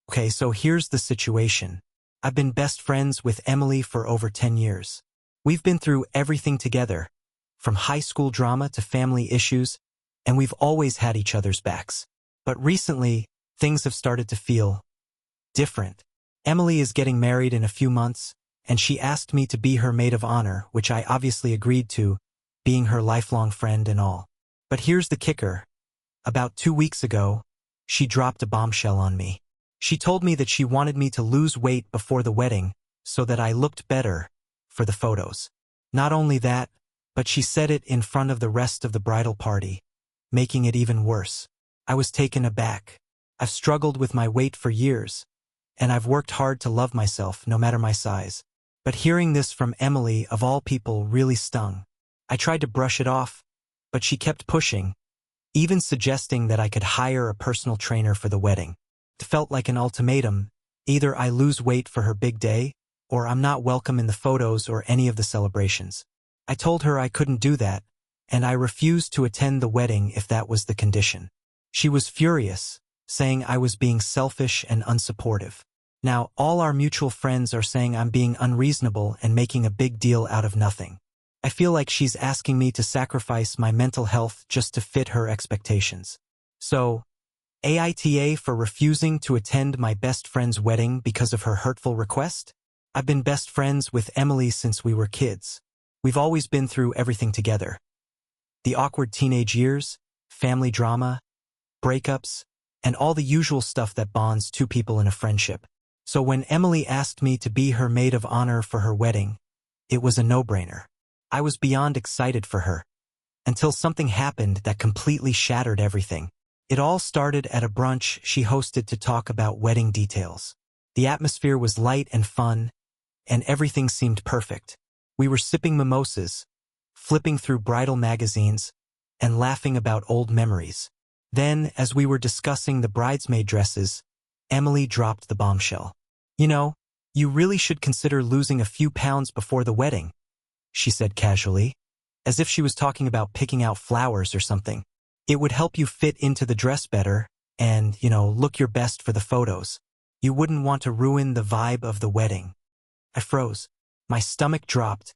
Okay, so here's the situation. I've been best friends with Emily for over 10 years. We've been through everything together, from high school drama to family issues, and we've always had each other's backs. But recently, things have started to feel different. Emily is getting married in a few months, and she asked me to be her maid of honor, which I obviously agreed to, being her lifelong friend and all. But here's the kicker. About 2 weeks ago, she dropped a bombshell on me. She told me that she wanted me to lose weight before the wedding so that I looked better for the photos. Not only that, but she said it in front of the rest of the bridal party, making it even worse. I was taken aback. I've struggled with my weight for years, and I've worked hard to love myself no matter my size. But hearing this from Emily, of all people, really stung. I tried to brush it off, but she kept pushing, even suggesting that I could hire a personal trainer for the wedding. It felt like an ultimatum. Either I lose weight for her big day, or I'm not welcome in the photos or any of the celebrations. I told her I couldn't do that, and I refused to attend the wedding if that was the condition. She was furious, saying I was being selfish and unsupportive. Now, all our mutual friends are saying I'm being unreasonable and making a big deal out of nothing. I feel like she's asking me to sacrifice my mental health just to fit her expectations. So, AITA for refusing to attend my best friend's wedding because of her hurtful request? I've been best friends with Emily since we were kids. We've always been through everything together. The awkward teenage years, family drama, breakups, and all the usual stuff that bonds two people in a friendship. So when Emily asked me to be her maid of honor for her wedding, it was a no-brainer. I was beyond excited for her, until something happened that completely shattered everything. It all started at a brunch she hosted to talk about wedding details. The atmosphere was light and fun, and everything seemed perfect. We were sipping mimosas, flipping through bridal magazines, and laughing about old memories. Then, as we were discussing the bridesmaid dresses, Emily dropped the bombshell. "You know, you really should consider losing a few pounds before the wedding," she said casually, as if she was talking about picking out flowers or something. "It would help you fit into the dress better and, look your best for the photos. You wouldn't want to ruin the vibe of the wedding." I froze. My stomach dropped,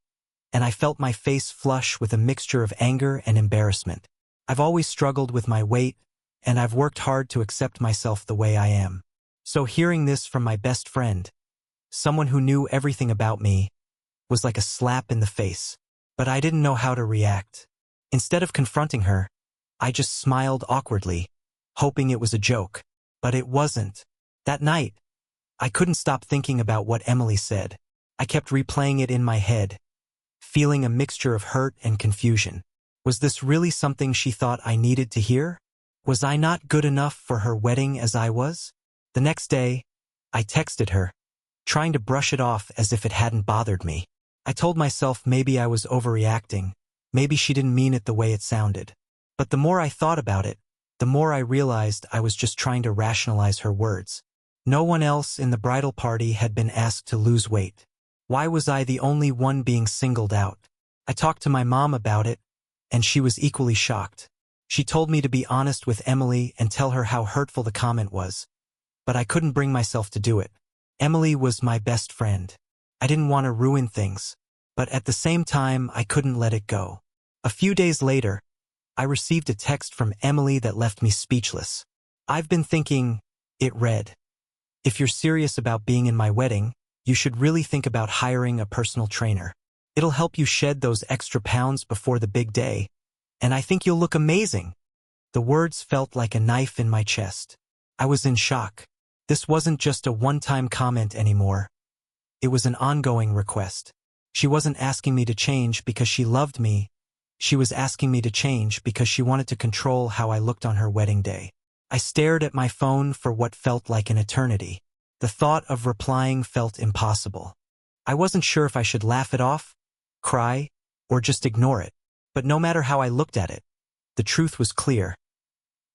and I felt my face flush with a mixture of anger and embarrassment. I've always struggled with my weight, and I've worked hard to accept myself the way I am. So hearing this from my best friend, someone who knew everything about me, was like a slap in the face. But I didn't know how to react. Instead of confronting her, I just smiled awkwardly, hoping it was a joke. But it wasn't. That night, I couldn't stop thinking about what Emily said. I kept replaying it in my head, feeling a mixture of hurt and confusion. Was this really something she thought I needed to hear? Was I not good enough for her wedding as I was? The next day, I texted her, trying to brush it off as if it hadn't bothered me. I told myself maybe I was overreacting, maybe she didn't mean it the way it sounded. But the more I thought about it, the more I realized I was just trying to rationalize her words. No one else in the bridal party had been asked to lose weight. Why was I the only one being singled out? I talked to my mom about it, and she was equally shocked. She told me to be honest with Emily and tell her how hurtful the comment was. But I couldn't bring myself to do it. Emily was my best friend. I didn't want to ruin things, but at the same time, I couldn't let it go. A few days later, I received a text from Emily that left me speechless. "I've been thinking," it read, "if you're serious about being in my wedding, you should really think about hiring a personal trainer. It'll help you shed those extra pounds before the big day, and I think you'll look amazing." The words felt like a knife in my chest. I was in shock. This wasn't just a one-time comment anymore. It was an ongoing request. She wasn't asking me to change because she loved me. She was asking me to change because she wanted to control how I looked on her wedding day. I stared at my phone for what felt like an eternity. The thought of replying felt impossible. I wasn't sure if I should laugh it off, cry, or just ignore it. But no matter how I looked at it, the truth was clear.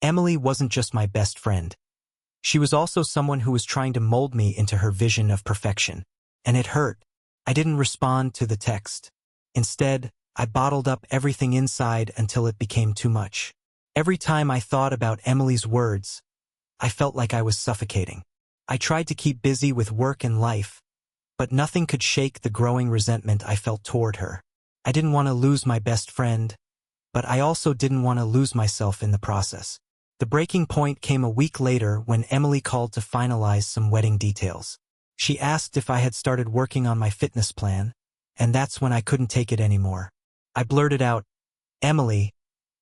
Emily wasn't just my best friend. She was also someone who was trying to mold me into her vision of perfection. And it hurt. I didn't respond to the text. Instead, I bottled up everything inside until it became too much. Every time I thought about Emily's words, I felt like I was suffocating. I tried to keep busy with work and life, but nothing could shake the growing resentment I felt toward her. I didn't want to lose my best friend, but I also didn't want to lose myself in the process. The breaking point came a week later when Emily called to finalize some wedding details. She asked if I had started working on my fitness plan, and that's when I couldn't take it anymore. I blurted out, "Emily,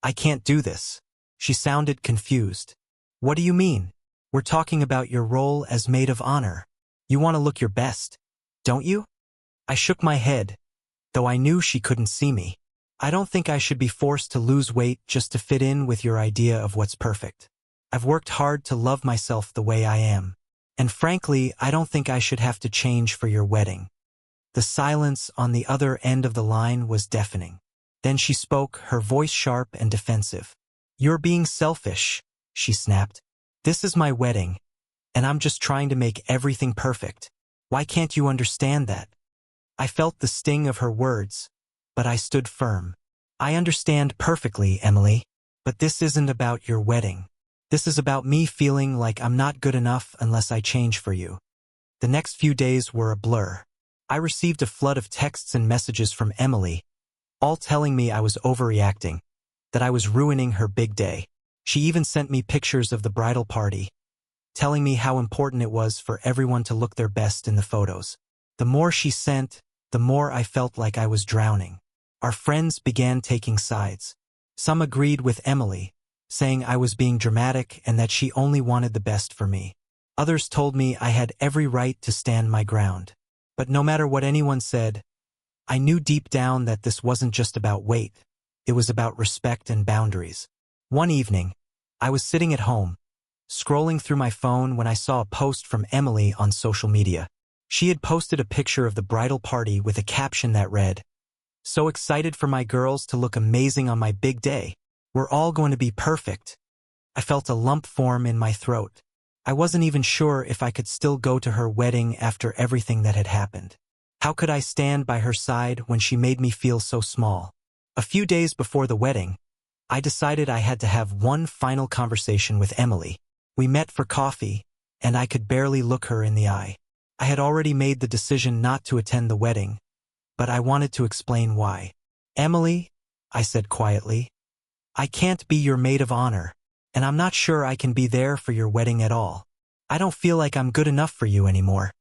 I can't do this." She sounded confused. "What do you mean? We're talking about your role as maid of honor. You want to look your best, don't you?" I shook my head, though I knew she couldn't see me. "I don't think I should be forced to lose weight just to fit in with your idea of what's perfect. I've worked hard to love myself the way I am. And frankly, I don't think I should have to change for your wedding." The silence on the other end of the line was deafening. Then she spoke, her voice sharp and defensive. "You're being selfish," she snapped. "This is my wedding, and I'm just trying to make everything perfect. Why can't you understand that?" I felt the sting of her words, but I stood firm. "I understand perfectly, Emily, but this isn't about your wedding. This is about me feeling like I'm not good enough unless I change for you." The next few days were a blur. I received a flood of texts and messages from Emily, all telling me I was overreacting, that I was ruining her big day. She even sent me pictures of the bridal party, telling me how important it was for everyone to look their best in the photos. The more she sent, the more I felt like I was drowning. Our friends began taking sides. Some agreed with Emily, saying I was being dramatic and that she only wanted the best for me. Others told me I had every right to stand my ground. But no matter what anyone said, I knew deep down that this wasn't just about weight. It was about respect and boundaries. One evening, I was sitting at home, scrolling through my phone when I saw a post from Emily on social media. She had posted a picture of the bridal party with a caption that read, "So excited for my girls to look amazing on my big day. We're all going to be perfect." I felt a lump form in my throat. I wasn't even sure if I could still go to her wedding after everything that had happened. How could I stand by her side when she made me feel so small? A few days before the wedding, I decided I had to have one final conversation with Emily. We met for coffee, and I could barely look her in the eye. I had already made the decision not to attend the wedding, but I wanted to explain why. "Emily," I said quietly, "I can't be your maid of honor, and I'm not sure I can be there for your wedding at all. I don't feel like I'm good enough for you anymore."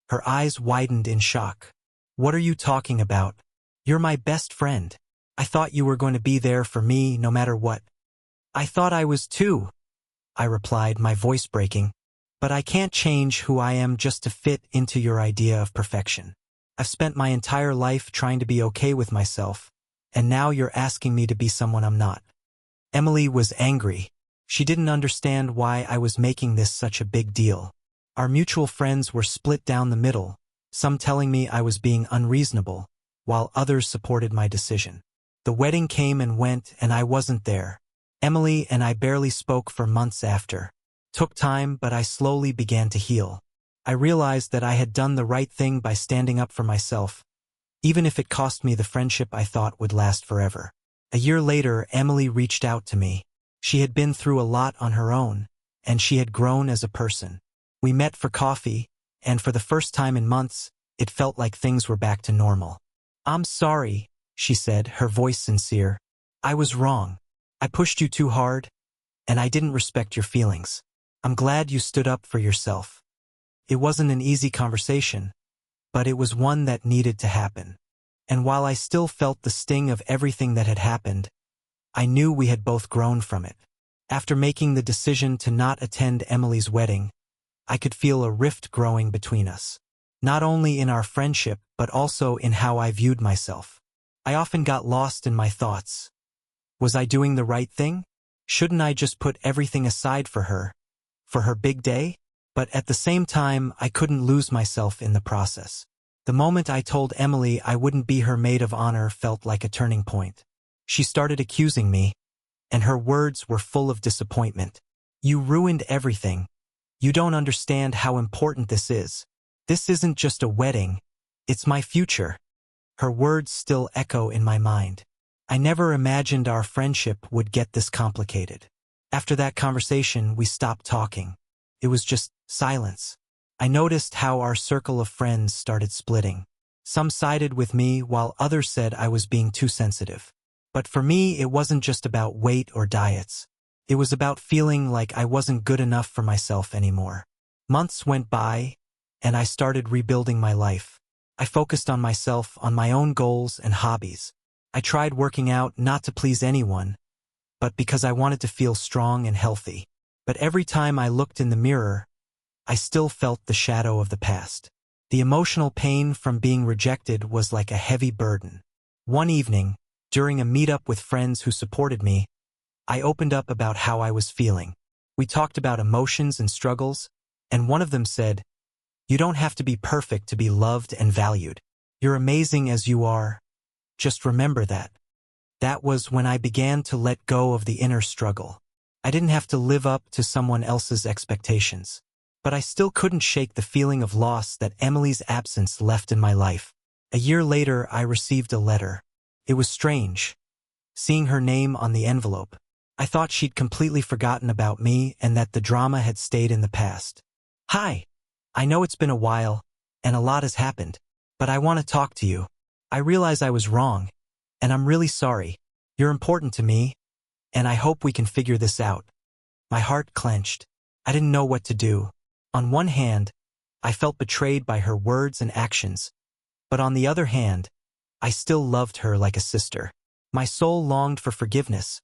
Her eyes widened in shock. "What are you talking about? You're my best friend. I thought you were going to be there for me no matter what." "I thought I was too," I replied, my voice breaking. "But I can't change who I am just to fit into your idea of perfection. I've spent my entire life trying to be okay with myself, and now you're asking me to be someone I'm not." Emily was angry. She didn't understand why I was making this such a big deal. Our mutual friends were split down the middle, some telling me I was being unreasonable, while others supported my decision. The wedding came and went, and I wasn't there. Emily and I barely spoke for months after. Took time, but I slowly began to heal. I realized that I had done the right thing by standing up for myself, even if it cost me the friendship I thought would last forever. A year later, Emily reached out to me. She had been through a lot on her own, and she had grown as a person. We met for coffee, and for the first time in months, it felt like things were back to normal. "I'm sorry," she said, her voice sincere. "I was wrong. I pushed you too hard, and I didn't respect your feelings. I'm glad you stood up for yourself." It wasn't an easy conversation, but it was one that needed to happen. And while I still felt the sting of everything that had happened, I knew we had both grown from it. After making the decision to not attend Emily's wedding, I could feel a rift growing between us. Not only in our friendship, but also in how I viewed myself. I often got lost in my thoughts. Was I doing the right thing? Shouldn't I just put everything aside for her big day? But at the same time, I couldn't lose myself in the process. The moment I told Emily I wouldn't be her maid of honor felt like a turning point. She started accusing me, and her words were full of disappointment. "You ruined everything. You don't understand how important this is. This isn't just a wedding, it's my future." Her words still echo in my mind. I never imagined our friendship would get this complicated. After that conversation, we stopped talking. It was just silence. I noticed how our circle of friends started splitting. Some sided with me while others said I was being too sensitive. But for me, it wasn't just about weight or diets. It was about feeling like I wasn't good enough for myself anymore. Months went by, and I started rebuilding my life. I focused on myself, on my own goals and hobbies. I tried working out not to please anyone, but because I wanted to feel strong and healthy. But every time I looked in the mirror, I still felt the shadow of the past. The emotional pain from being rejected was like a heavy burden. One evening, during a meetup with friends who supported me, I opened up about how I was feeling. We talked about emotions and struggles, and one of them said, "You don't have to be perfect to be loved and valued. You're amazing as you are. Just remember that." That was when I began to let go of the inner struggle. I didn't have to live up to someone else's expectations. But I still couldn't shake the feeling of loss that Emily's absence left in my life. A year later, I received a letter. It was strange, seeing her name on the envelope. I thought she'd completely forgotten about me and that the drama had stayed in the past. "Hi, I know it's been a while, and a lot has happened, but I want to talk to you. I realize I was wrong, and I'm really sorry. You're important to me, and I hope we can figure this out." My heart clenched. I didn't know what to do. On one hand, I felt betrayed by her words and actions, but on the other hand, I still loved her like a sister. My soul longed for forgiveness,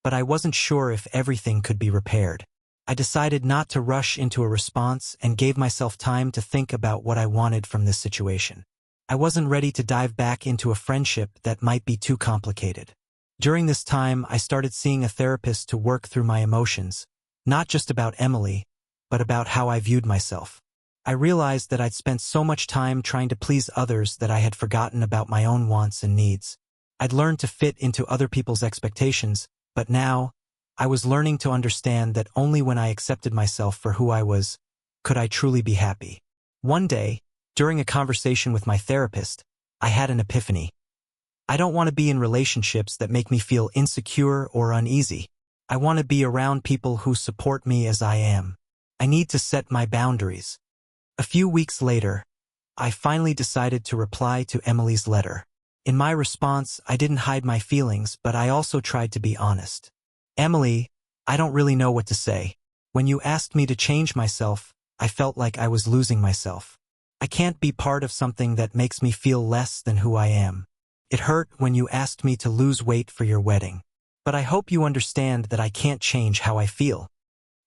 but I wasn't sure if everything could be repaired. I decided not to rush into a response and gave myself time to think about what I wanted from this situation. I wasn't ready to dive back into a friendship that might be too complicated. During this time, I started seeing a therapist to work through my emotions, not just about Emily, but about how I viewed myself. I realized that I'd spent so much time trying to please others that I had forgotten about my own wants and needs. I'd learned to fit into other people's expectations, but now, I was learning to understand that only when I accepted myself for who I was, could I truly be happy. One day, during a conversation with my therapist, I had an epiphany. I don't want to be in relationships that make me feel insecure or uneasy. I want to be around people who support me as I am. I need to set my boundaries. A few weeks later, I finally decided to reply to Emily's letter. In my response, I didn't hide my feelings, but I also tried to be honest. "Emily, I don't really know what to say. When you asked me to change myself, I felt like I was losing myself. I can't be part of something that makes me feel less than who I am. It hurt when you asked me to lose weight for your wedding. But I hope you understand that I can't change how I feel."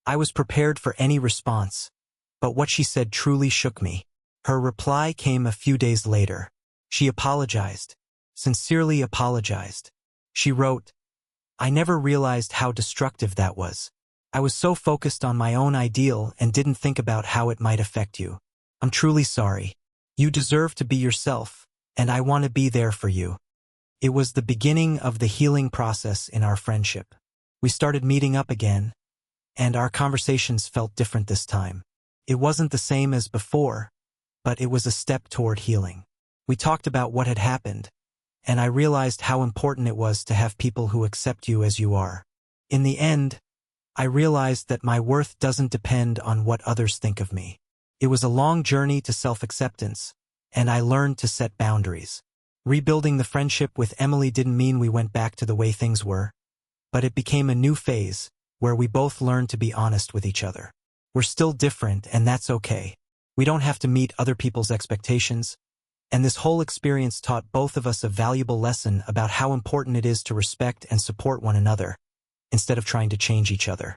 I was prepared for any response, but what she said truly shook me. Her reply came a few days later. She apologized, sincerely apologized. She wrote, "I never realized how destructive that was. I was so focused on my own ideal and didn't think about how it might affect you. I'm truly sorry. You deserve to be yourself, and I want to be there for you." It was the beginning of the healing process in our friendship. We started meeting up again, and our conversations felt different this time. It wasn't the same as before, but it was a step toward healing. We talked about what had happened, and I realized how important it was to have people who accept you as you are. In the end, I realized that my worth doesn't depend on what others think of me. It was a long journey to self-acceptance, and I learned to set boundaries. Rebuilding the friendship with Emily didn't mean we went back to the way things were, but it became a new phase where we both learned to be honest with each other. We're still different, and that's okay. We don't have to meet other people's expectations, and this whole experience taught both of us a valuable lesson about how important it is to respect and support one another, instead of trying to change each other.